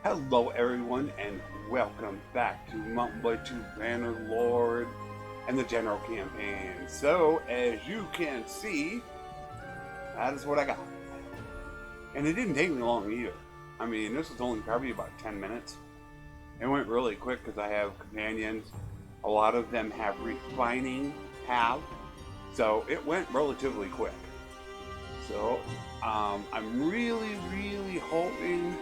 Hello, everyone, and welcome back to Mountain Blade 2 Bannerlord and the General Campaign. So, as you can see, that is what I got. And it didn't take me long either. I mean, this was only probably about 10 minutes. It went really quick because I have companions. A lot of them have refining, so it went relatively quick. So, I'm really hoping.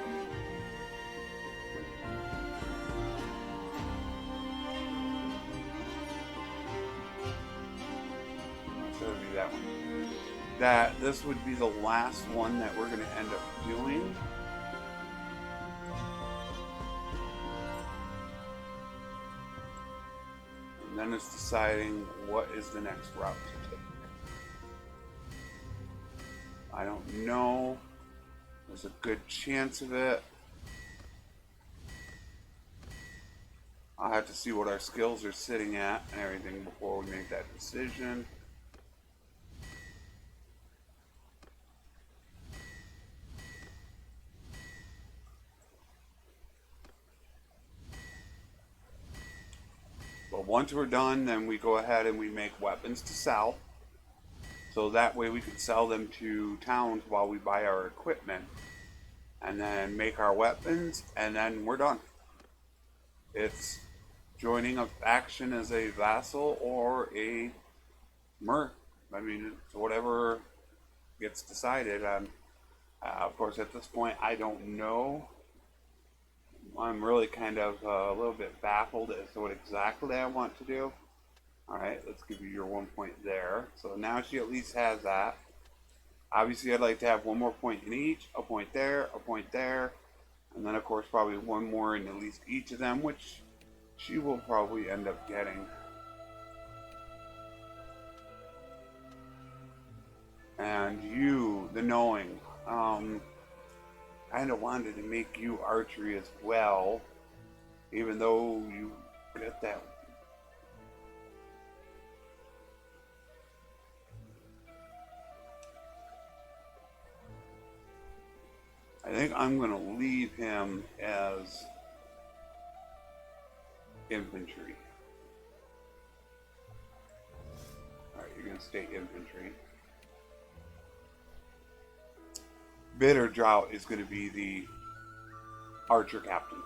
So it'll be that one. That this would be the last one that we're going to end up doing. And then it's deciding what is the next route to take. I don't know. There's a good chance of it. I'll have to see what our skills are sitting at and everything before we make that decision. But once we're done, then we go ahead and we make weapons to sell. So that way we can sell them to towns while we buy our equipment. And then make our weapons, and then we're done. It's joining a faction as a vassal or a merc. I mean, it's whatever gets decided. Of course, at this point, I don't know. I'm really kind of a little bit baffled as to what exactly I want to do. All right, let's give you your 1 point there. So now she at least has that. Obviously, I'd like to have one more point in each, a point there, a point there, and then, of course, probably one more in at least each of them, which she will probably end up getting. And you, the knowing, kind of wanted to make you archery as well, even though you get that. I think I'm going to leave him as infantry. Alright, you're going to stay infantry. Bitter Drought is going to be the archer captain.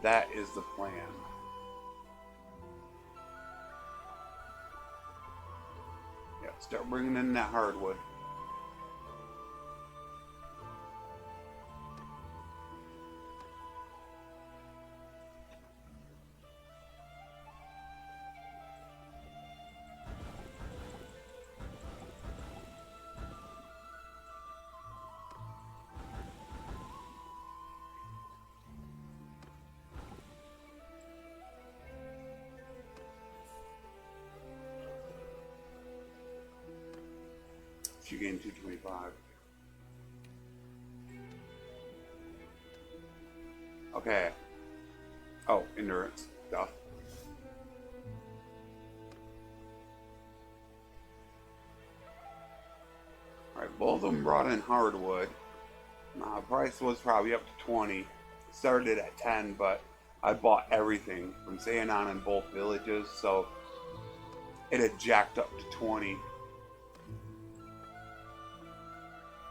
That is the plan. Yeah, start bringing in that hardwood. She gained 225. Okay. Oh, endurance. Duh. Alright, both of them brought in hardwood. Price was probably up to 20. Started at 10, but I bought everything from Xenon in both villages, so it had jacked up to 20.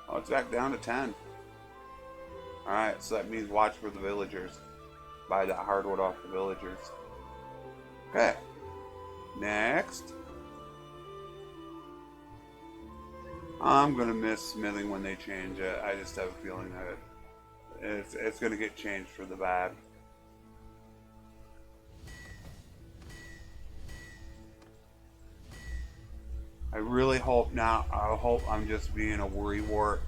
Oh, it's back down to 10. Alright, so that means watch for the villagers. Buy that hardwood off the villagers. Okay. Next. I'm going to miss smithing when they change it. I just have a feeling that it's going to get changed for the bad. I really hope not. I hope I'm just being a worrywart.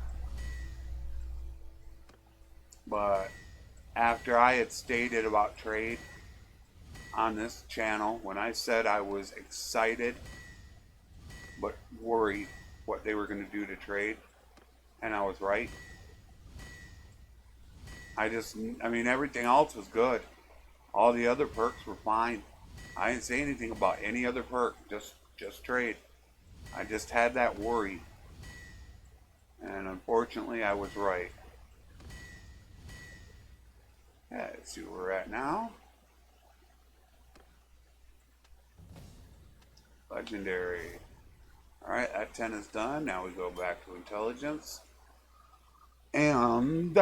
But after I had stated about trade on this channel, when I said I was excited but worried what they were going to do to trade, and I was right. I mean, everything else was good. All the other perks were fine. I didn't say anything about any other perk, just trade. I just had that worry. And unfortunately, I was right. Yeah, let's see where we're at now. Legendary. Alright, that 10 is done. Now we go back to intelligence. And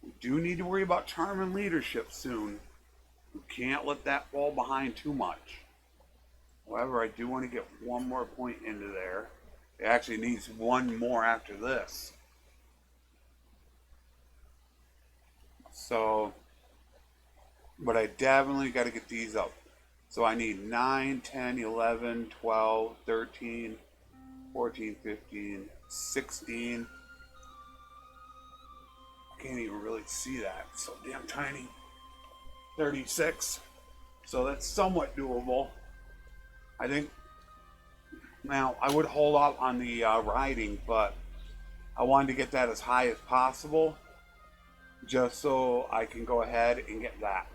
we do need to worry about charm and leadership soon. We can't let that fall behind too much. However, I do want to get one more point into there. It actually needs one more after this. So, but I definitely got to get these up. So I need 9, 10, 11, 12, 13, 14, 15, 16. I can't even really see that. It's so damn tiny. 36. So that's somewhat doable. I think. Now, I would hold off on the riding, but I wanted to get that as high as possible just so I can go ahead and get that.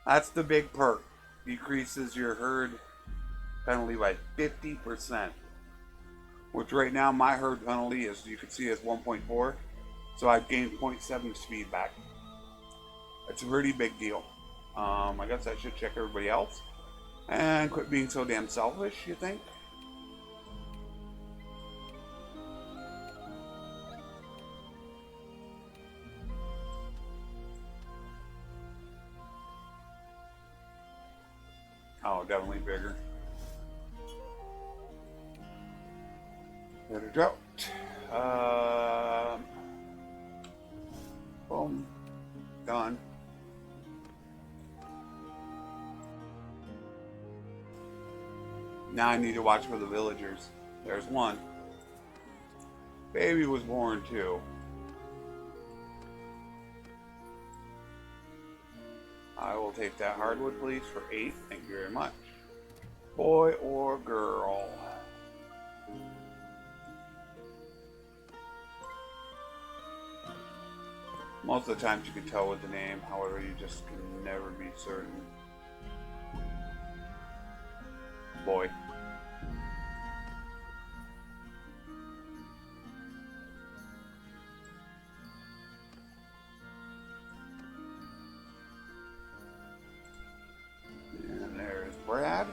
That's the big perk. Decreases your herd penalty by 50%. Which right now my herd penalty, as you can see, is 1.4. So I've gained 0.7 speed back. It's a pretty big deal. I guess I should check everybody else. And quit being so damn selfish, you think? Oh, definitely bigger. Better drought. Boom. Done. Now I need to watch for the villagers. There's one. Baby was born too. I will take that hardwood, please, for 8. Thank you very much. Boy or girl? Most of the times you can tell with the name, however, you just can never be certain. Boy. And there's Brad.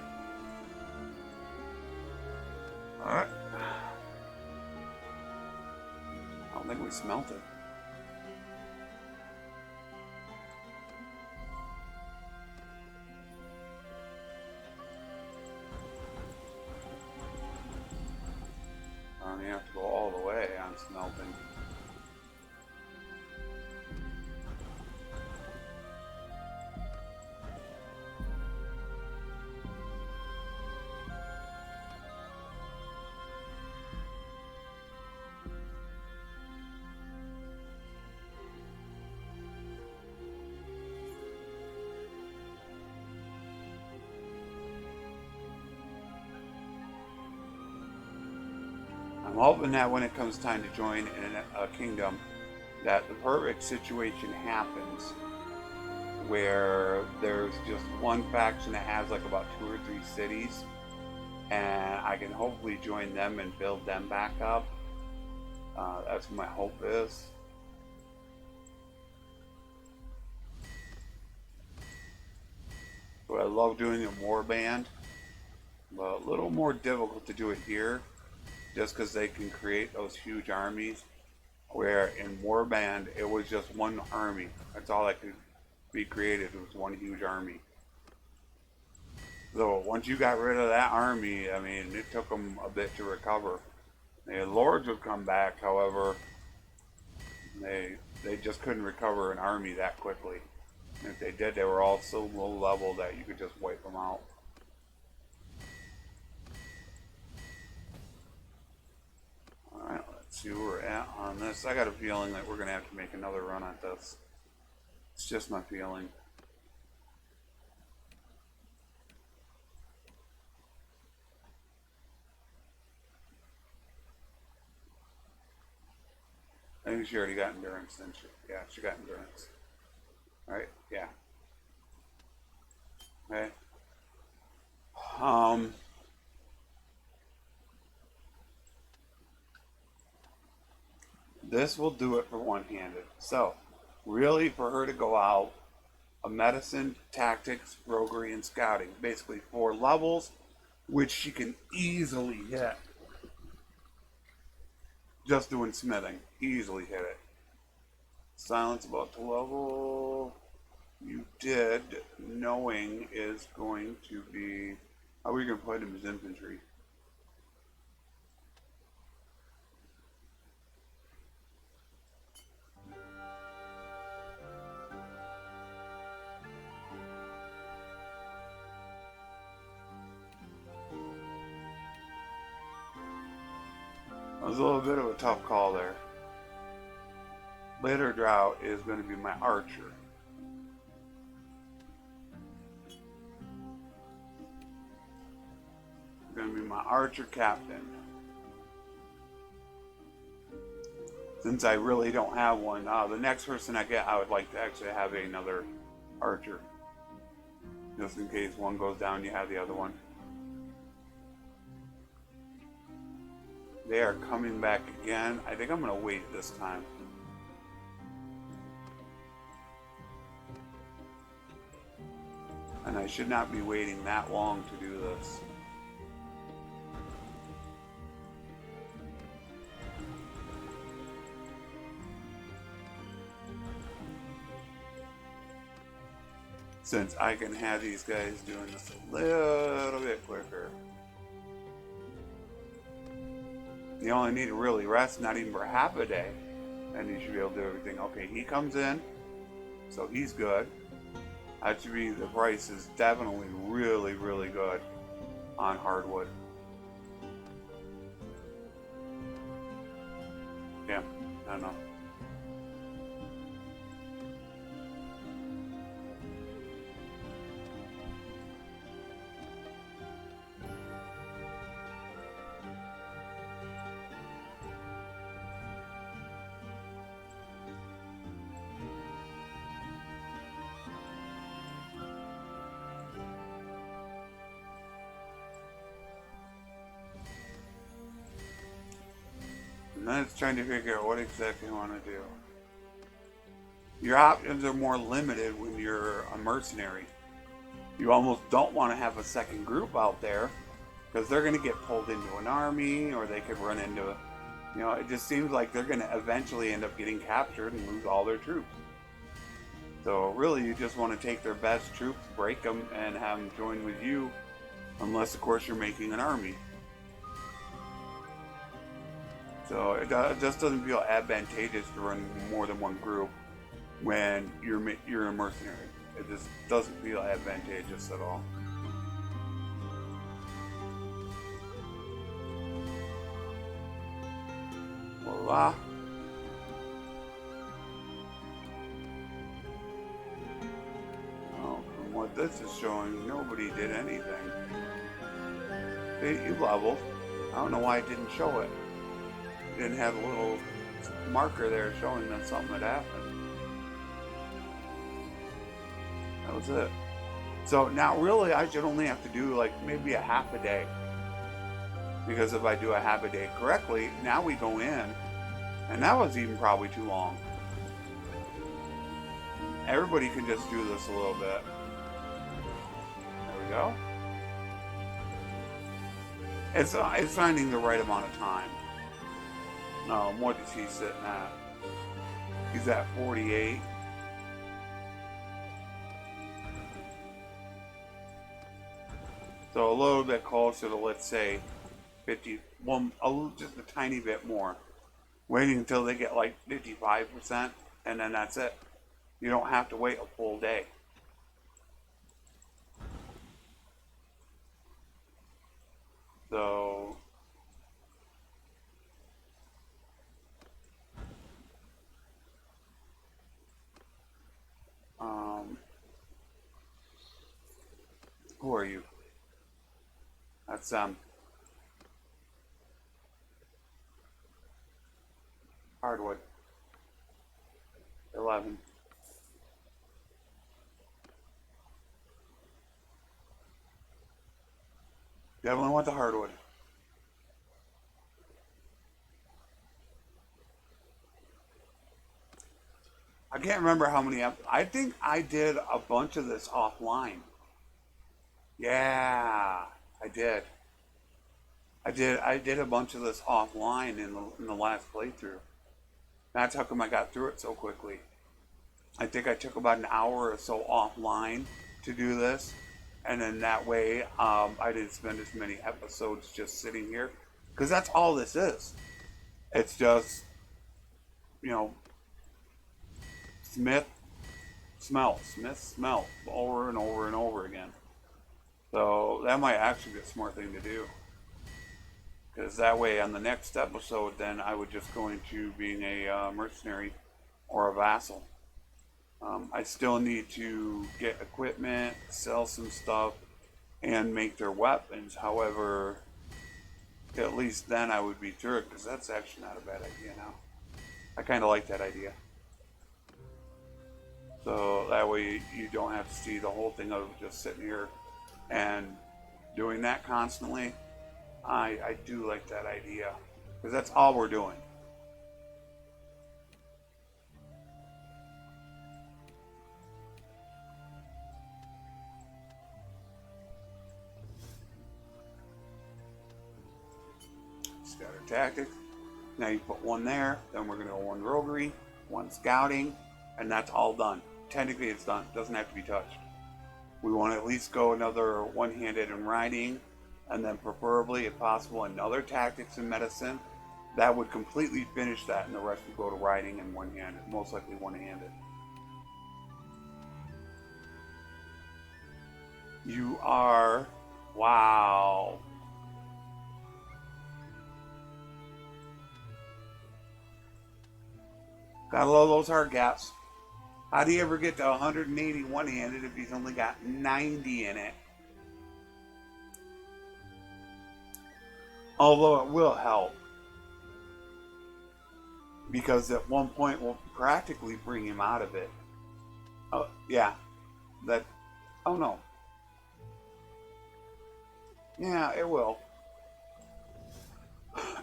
Alright. I don't think we smelt it. You have to go all the way on smelting. I'm hoping that when it comes time to join in a kingdom, that the perfect situation happens where there's just one faction that has like about 2 or 3 cities, and I can hopefully join them and build them back up. That's what my hope is. But I love doing a warband, but a little more difficult to do it here, just because they can create those huge armies, where in Warband it was just one army. That's all that could be created, was one huge army. So once you got rid of that army, I mean, it took them a bit to recover. The lords would come back, however, they just couldn't recover an army that quickly. And if they did, they were all so low level that you could just wipe them out. Alright, let's see where we're at on this. I got a feeling that we're going to have to make another run at this. It's just my feeling. I think she already got endurance, didn't she? Yeah, she got endurance. Alright, yeah. Okay. This will do it for one-handed. So, really, for her to go out, a medicine, tactics, roguery, and scouting. Basically 4 levels, which she can easily hit. Just doing smithing. Easily hit it. Silence about to level. You did. Knowing is going to be... How are we going to put him as infantry? That was a little bit of a tough call there. Later drought is going to be my archer. Going to be my archer captain. Since I really don't have one, the next person I get, I would like to actually have another archer. Just in case one goes down, you have the other one. They are coming back again. I think I'm going to wait this time. And I should not be waiting that long to do this. Since I can have these guys doing this a little bit quicker. You only need to really rest, not even for half a day, and you should be able to do everything. Okay, he comes in, so he's good. That should be, the price is definitely really, really good on hardwood. Yeah, I don't know. And then it's trying to figure out what exactly you want to do. Your options are more limited when you're a mercenary. You almost don't want to have a second group out there because they're going to get pulled into an army, or they could run into, you know, it just seems like they're going to eventually end up getting captured and lose all their troops. So really, you just want to take their best troops, break them, and have them join with you, unless of course you're making an army. So it just doesn't feel advantageous to run more than one group when you're a mercenary. It just doesn't feel advantageous at all. Voila. Well, from what this is showing, nobody did anything. You leveled. I don't know why it didn't show it. Didn't have a little marker there showing that something had happened. That was it. So now really I should only have to do like maybe a half a day. Because if I do a half a day correctly, now we go in, and that was even probably too long. Everybody can just do this a little bit. There we go. It's finding the right amount of time. What is he sitting at? He's at 48. So a little bit closer to, let's say, 50, just a tiny bit more. Waiting until they get like 55%, and then that's it. You don't have to wait a full day. So who are you? That's hardwood. 11. Definitely want the hardwood. I can't remember how many. I think I did a bunch of this offline. Yeah, I did. I did a bunch of this offline in the last playthrough. That's how come I got through it so quickly. I think I took about an hour or so offline to do this, and then that way I didn't spend as many episodes just sitting here, because that's all this is. It's just, you know, Smith, Smith, smell over and over and over again. So that might actually be a smart thing to do, because that way on the next episode, then I would just go into being a mercenary or a vassal. I still need to get equipment, sell some stuff, and make their weapons. However, at least then I would be through it, because that's actually not a bad idea now. I kind of like that idea. So that way you don't have to see the whole thing of just sitting here and doing that constantly. I do like that idea, because that's all we're doing. Scatter tactics. Now you put one there, then we're going to go one roguery, one scouting, and that's all done. Technically it's done. It doesn't have to be touched. We want to at least go another one-handed in riding, and then preferably, if possible, another tactics and medicine. That would completely finish that, and the rest would go to riding and one-handed, most likely one-handed. You are... Wow. Gotta love those hard gaps. How do you ever get to 180 one-handed if he's only got 90 in it? Although it will help, because at one point we'll practically bring him out of it. Oh, yeah. That... Oh, no. Yeah, it will.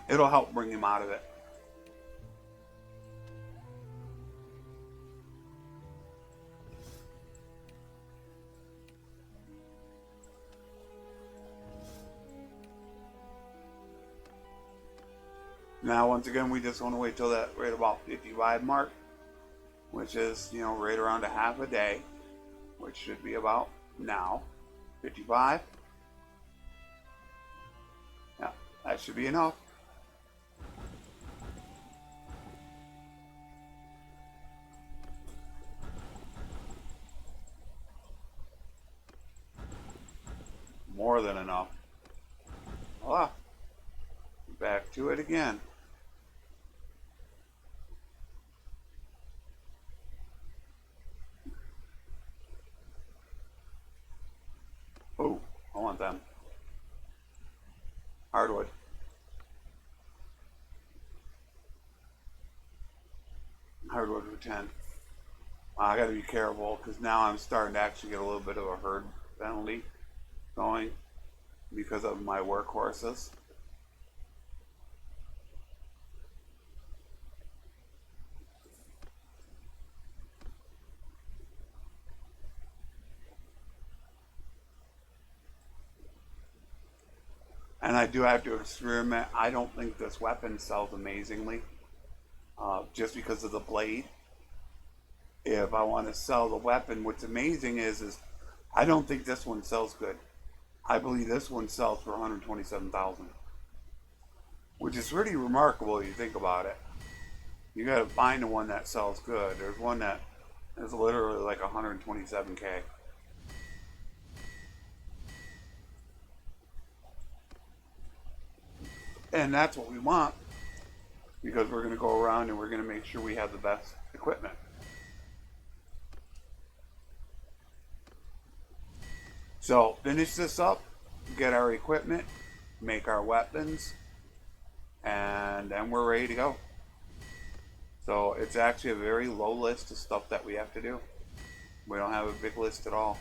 It'll help bring him out of it. Now, once again, we just want to wait till that right about 55 mark, which is, you know, right around a half a day, which should be about now. 55. Yeah, that should be enough. More than enough. Ah, back to it again. Oh, I want them. Hardwood. Hardwood for 10. I gotta be careful, because now I'm starting to actually get a little bit of a herd penalty going because of my workhorses. And I do have to experiment. I don't think this weapon sells amazingly, just because of the blade. If I want to sell the weapon, what's amazing is I don't think this one sells good. I believe this one sells for 127,000, which is pretty remarkable if you think about it. You got to find the one that sells good. There's one that is literally like 127K. And that's what we want, because we're going to go around and we're going to make sure we have the best equipment. So finish this up, get our equipment, make our weapons, and then we're ready to go. So it's actually a very low list of stuff that we have to do. We don't have a big list at all.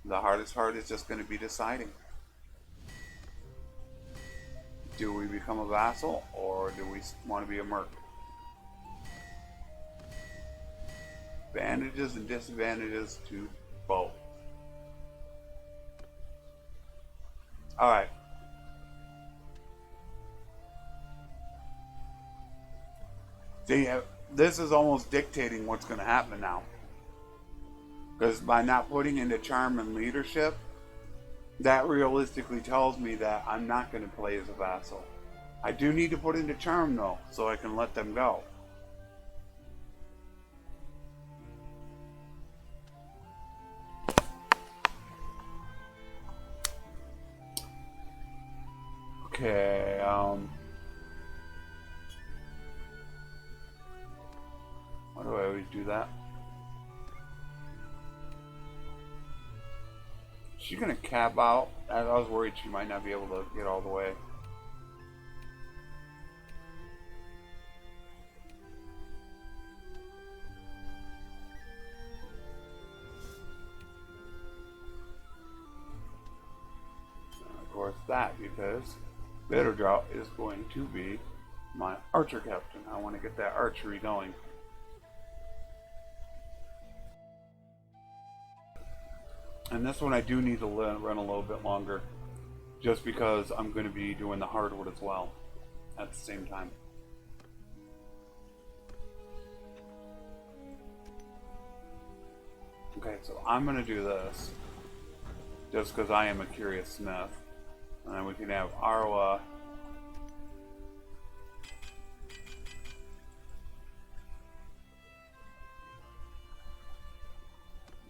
The hardest part is just going to be deciding. Do we become a vassal, or do we want to be a merc? advantages and disadvantages to both. Alright. See, this is almost dictating what's going to happen now. Because by not putting into charm and leadership, that realistically tells me that I'm not going to play as a vassal. I do need to put into charm though, so I can let them go. Okay, why do I always do that? She's gonna cap out. I was worried she might not be able to get all the way. And of course that, because Bitter Drought is going to be my archer captain. I want to get that archery going. And this one I do need to run a little bit longer, just because I'm going to be doing the hardwood as well at the same time. Okay, so I'm going to do this just because I am a curious smith. And then we can have Arwa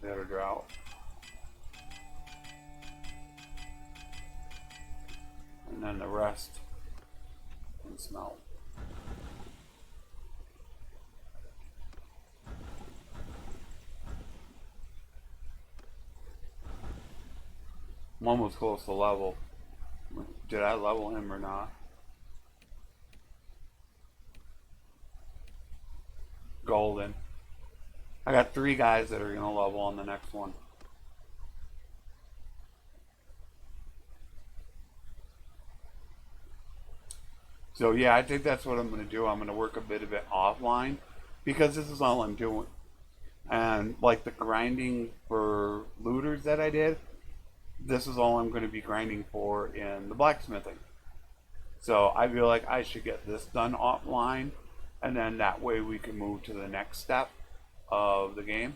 Bitter Drought. And then the rest can smell. One was close to level. Did I level him or not? Golden. I got 3 guys that are going to level on the next one. So yeah, I think that's what I'm going to do. I'm going to work a bit of it offline, because this is all I'm doing. And like the grinding for looters that I did, this is all I'm going to be grinding for in the blacksmithing. So I feel like I should get this done offline, and then that way we can move to the next step of the game.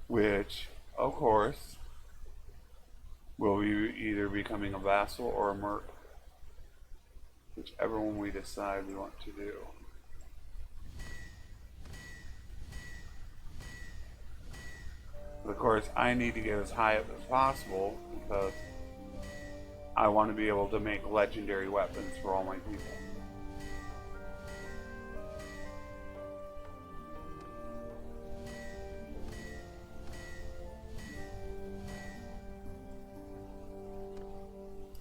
Which, of course, will be either becoming a vassal or a merc. Whichever one we decide we want to do. But of course, I need to get as high up as possible, because I want to be able to make legendary weapons for all my people.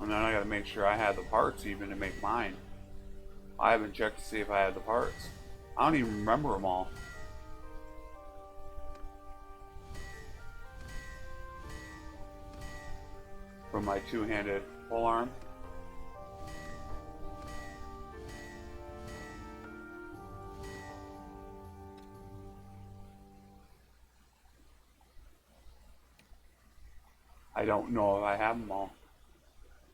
And then I gotta make sure I have the parts even to make mine. I haven't checked to see if I had the parts. I don't even remember them all. For my 2-handed polearm. I don't know if I have them all.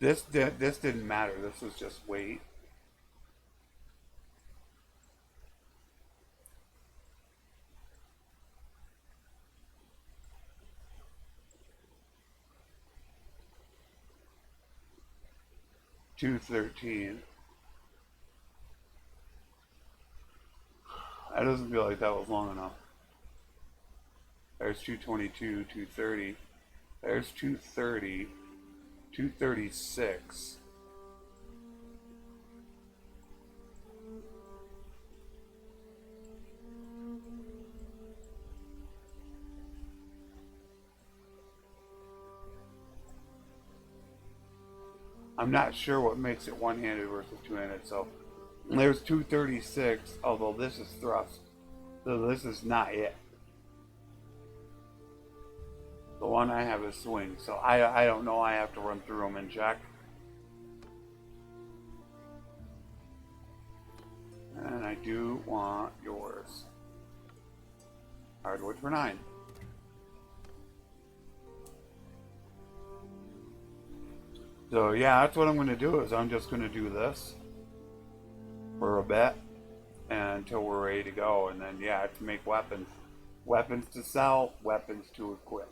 This didn't matter. This was just weight. $213. That doesn't feel like that was long enough. There's $222, $230. There's $230. $236. I'm not sure what makes it one-handed versus two-handed, so there's 236, although this is thrust. So this is not it. The one I have is swing, so I don't know. I have to run through them and check. do want yours. Hardwood for 9. So yeah, that's what I'm going to do, is I'm just going to do this for a bit until we're ready to go. And then yeah, to make weapons. Weapons to sell, weapons to equip.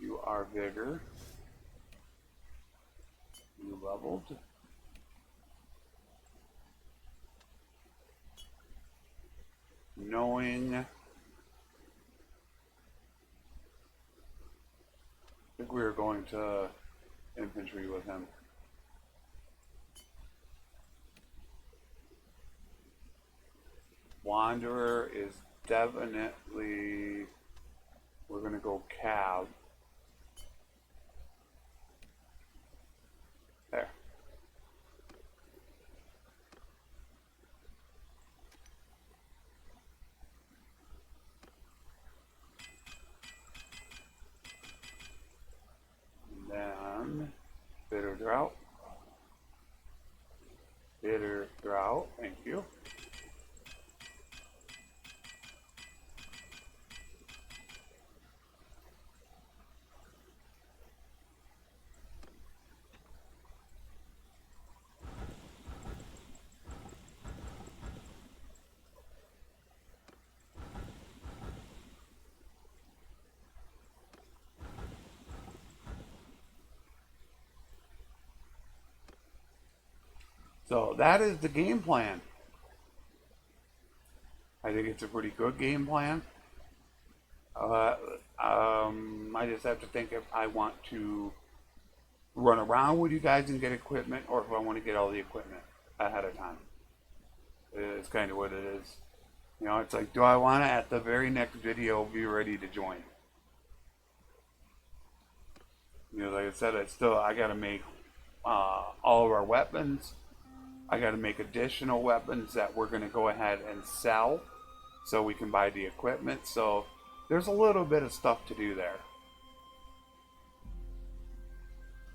You are vigor. You leveled. Knowing. I think we were going to infantry with him. Wanderer is definitely, we're going to go cav. There. And then bitter drought. Bitter drought, thank you. So that is the game plan. I think it's a pretty good game plan. I just have to think if I want to run around with you guys and get equipment, or if I want to get all the equipment ahead of time. It's kind of what it is. You know, it's like, do I want to, at the very next video, be ready to join? You know, like I said, I got to make all of our weapons. I got to make additional weapons that we're going to go ahead and sell so we can buy the equipment. So there's a little bit of stuff to do there,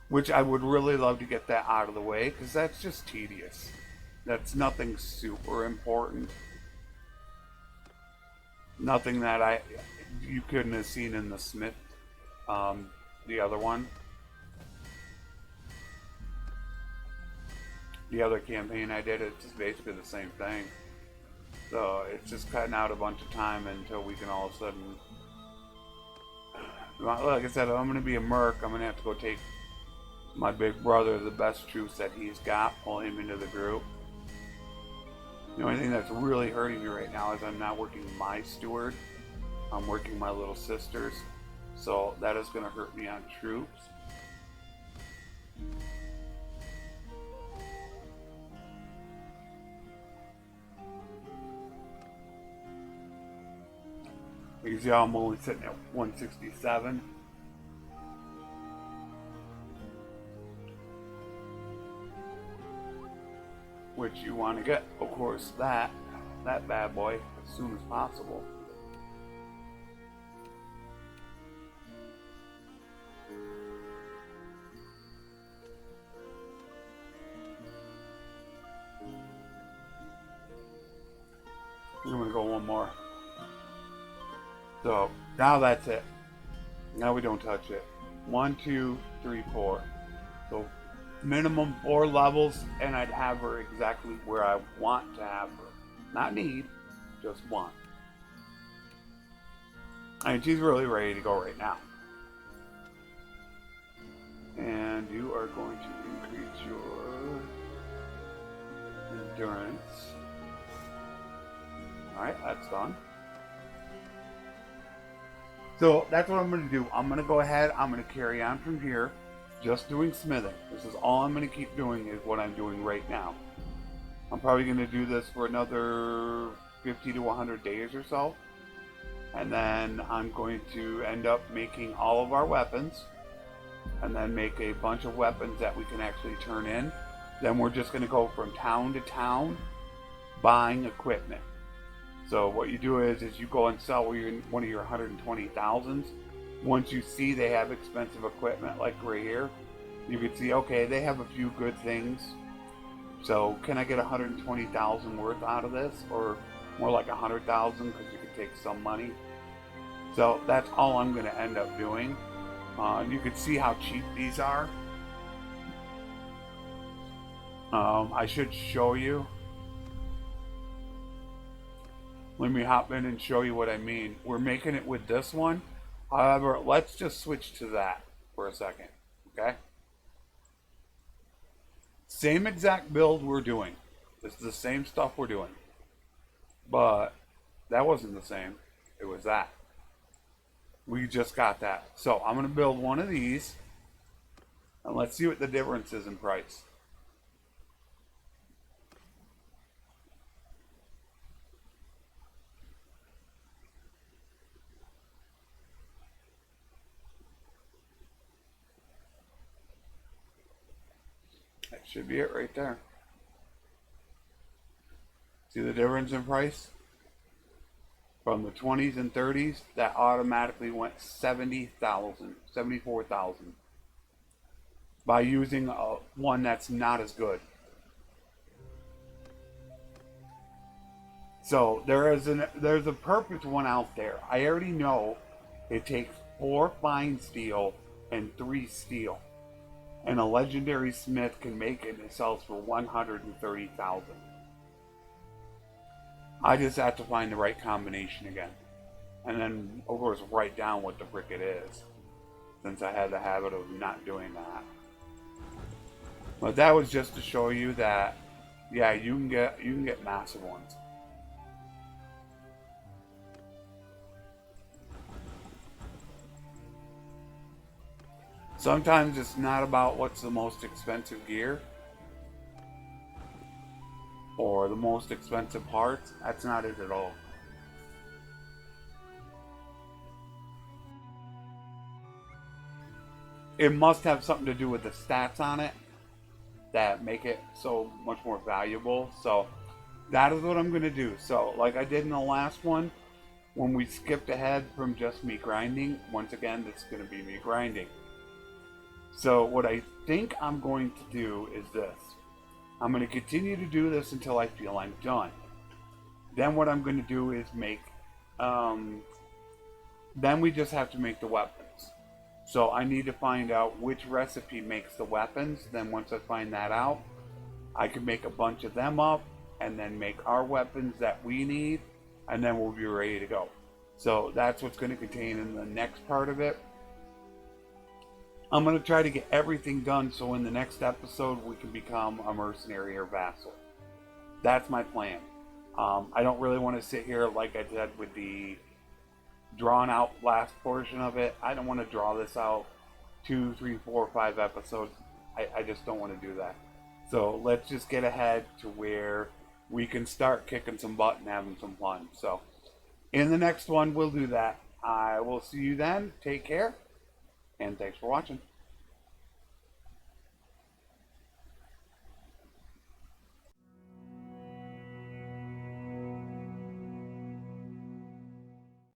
which I would really love to get that out of the way, because that's just tedious. That's nothing super important. Nothing that you couldn't have seen in the Smith, the other one. The other campaign I did, it's just basically the same thing. So it's just cutting out a bunch of time until we can all of a sudden, like I said, I'm going to be a merc. I'm going to have to go take my big brother, the best troops that he's got, pull him into the group. The only thing that's really hurting me right now is I'm not working my steward. I'm working my little sisters. So that is going to hurt me on troops. You can see I'm only sitting at 167. Which you want to get, of course, that bad boy as soon as possible. I'm going to go one more. So now that's it. Now we don't touch it. 1, 2, 3, 4. So minimum 4 levels, and I'd have her exactly where I want to have her. Not need, just want. I mean, she's really ready to go right now. And you are going to increase your endurance. Alright, that's done. So that's what I'm going to do. I'm going to go ahead. I'm going to carry on from here, just doing smithing. This is all I'm going to keep doing, is what I'm doing right now. I'm probably going to do this for another 50 to 100 days or so. And then I'm going to end up making all of our weapons, and then make a bunch of weapons that we can actually turn in. Then we're just going to go from town to town buying equipment. So what you do is you go and sell one of your 120,000s, Once you see they have expensive equipment, like right here, you can see, okay, they have a few good things. So can I get 120,000 worth out of this, or more like 100,000 because you can take some money? So that's all I'm going to end up doing. You can see how cheap these are. I should show you. Let me hop in and show you what I mean. We're making it with this one. However, let's just switch to that for a second. Okay? Same exact build we're doing. It's the same stuff we're doing. But that wasn't the same. It was that. We just got that. So I'm going to build one of these. And let's see what the difference is in price. That should be it right there. See the difference in price? From the 20s and 30s, that automatically went 70,000, 74,000 by using one that's not as good. So there's a perfect one out there. I already know it takes 4 fine steel and 3 steel. And a legendary smith can make it and it sells for 130,000. I just have to find the right combination again. And then, of course, write down what the frick it is, since I had the habit of not doing that. But that was just to show you that, yeah, you can get massive ones. Sometimes it's not about what's the most expensive gear or the most expensive parts. That's not it at all. It must have something to do with the stats on it that make it so much more valuable. So that is what I'm going to do. So like I did in the last one, when we skipped ahead from just me grinding, once again, this is going to be me grinding. So what I think I'm going to do is this. I'm going to continue to do this until I feel I'm done. Then what I'm going to do is make, then we just have to make the weapons. So I need to find out which recipe makes the weapons. Then once I find that out, I can make a bunch of them up and then make our weapons that we need, and then we'll be ready to go. So that's what's going to contain in the next part of it. I'm going to try to get everything done so in the next episode we can become a mercenary or vassal. That's my plan. I don't really want to sit here like I did with the drawn out last portion of it. I don't want to draw this out 2, 3, 4, 5 episodes. I just don't want to do that. So let's just get ahead to where we can start kicking some butt and having some fun. So in the next one we'll do that. I will see you then. Take care. And thanks for watching.